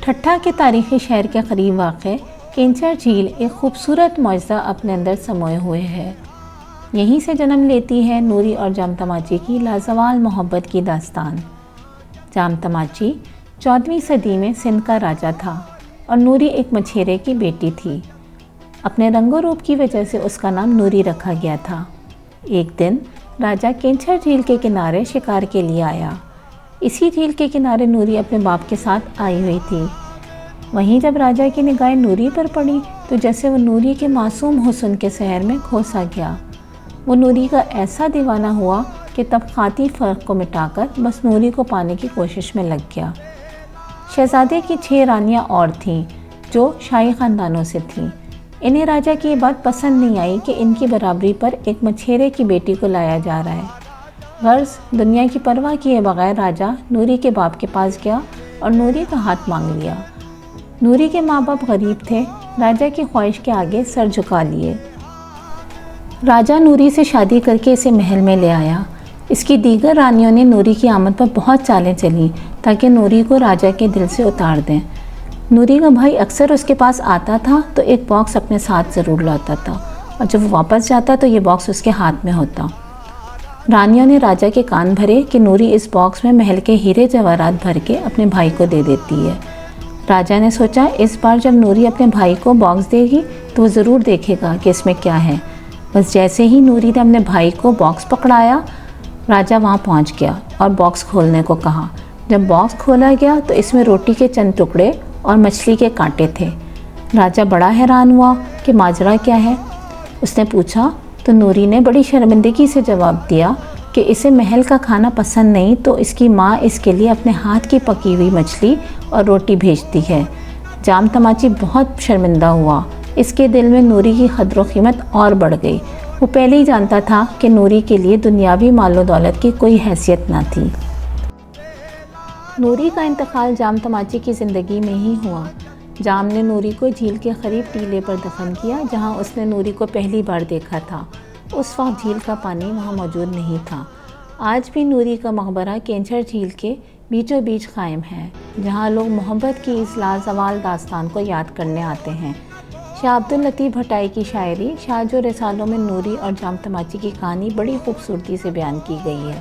ٹھٹھہ کے تاریخی شہر کے قریب واقع کینچر جھیل ایک خوبصورت معجزہ اپنے اندر سموئے ہوئے ہے۔ یہیں سے جنم لیتی ہے نوری اور جام تماچی کی لازوال محبت کی داستان۔ جام تماچی 14ویں صدی میں سندھ کا راجا تھا اور نوری ایک مچھیرے کی بیٹی تھی۔ اپنے رنگ و روپ کی وجہ سے اس کا نام نوری رکھا گیا تھا۔ ایک دن راجا کینچر جھیل کے کنارے شکار کے لیے آیا۔ اسی جھیل کے کنارے نوری اپنے باپ کے ساتھ آئی ہوئی تھی۔ وہیں جب راجا کی نگاہیں نوری پر پڑی تو جیسے وہ نوری کے معصوم حسن کے سحر میں کھو سا گیا۔ وہ نوری کا ایسا دیوانہ ہوا کہ طبقاتی فرق کو مٹا کر بس نوری کو پانے کی کوشش میں لگ گیا۔ شہزادے کی 6 رانیاں اور تھیں جو شاہی خاندانوں سے تھیں۔ انہیں راجا کی یہ بات پسند نہیں آئی کہ ان کی برابری پر ایک مچھیرے کی بیٹی کو لایا جا رہا ہے۔ غرض دنیا کی پرواہ کیے بغیر راجا نوری کے باپ کے پاس گیا اور نوری کا ہاتھ مانگ لیا۔ نوری کے ماں باپ غریب تھے، راجا کی خواہش کے آگے سر جھکا لیے۔ راجا نوری سے شادی کر کے اسے محل میں لے آیا۔ اس کی دیگر رانیوں نے نوری کی آمد پر بہت چالیں چلیں تاکہ نوری کو راجا کے دل سے اتار دیں۔ نوری کا بھائی اکثر اس کے پاس آتا تھا تو ایک باکس اپنے ساتھ ضرور لاتا تھا اور جب وہ واپس جاتا تو یہ باکس اس کے ہاتھ میں ہوتا۔ رانیوں نے راجا کے کان بھرے کہ نوری اس باکس میں محل کے ہیرے جواہرات بھر کے اپنے بھائی کو دے دیتی ہے۔ راجا نے سوچا اس بار جب نوری اپنے بھائی کو باکس دے گی تو وہ ضرور دیکھے گا کہ اس میں کیا ہے۔ بس جیسے ہی نوری نے اپنے بھائی کو باکس پکڑایا، راجا وہاں پہنچ گیا اور باکس کھولنے کو کہا۔ جب باکس کھولا گیا تو اس میں روٹی کے چند ٹکڑے اور مچھلی کے کانٹے تھے۔ راجا بڑا حیران ہوا کہ ماجرا کیا ہے۔ اس نے پوچھا تو نوری نے بڑی شرمندگی سے جواب دیا کہ اسے محل کا کھانا پسند نہیں تو اس کی ماں اس کے لیے اپنے ہاتھ کی پکی ہوئی مچھلی اور روٹی بھیجتی ہے۔ جام تماچی بہت شرمندہ ہوا۔ اس کے دل میں نوری کی قدر و قیمت اور بڑھ گئی۔ وہ پہلے ہی جانتا تھا کہ نوری کے لیے دنیاوی مال و دولت کی کوئی حیثیت نہ تھی۔ نوری کا انتقال جام تماچی کی زندگی میں ہی ہوا۔ جام نے نوری کو جھیل کے قریب ٹیلے پر دفن کیا جہاں اس نے نوری کو پہلی بار دیکھا تھا۔ اس وقت جھیل کا پانی وہاں موجود نہیں تھا۔ آج بھی نوری کا مقبرہ کینچر جھیل کے بیچوں بیچ قائم ہے جہاں لوگ محبت کی اس لازوال داستان کو یاد کرنے آتے ہیں۔ شاہ عبداللطیف بھٹائی کی شاعری شاہ جو رسالوں میں نوری اور جام تماچی کی کہانی بڑی خوبصورتی سے بیان کی گئی ہے۔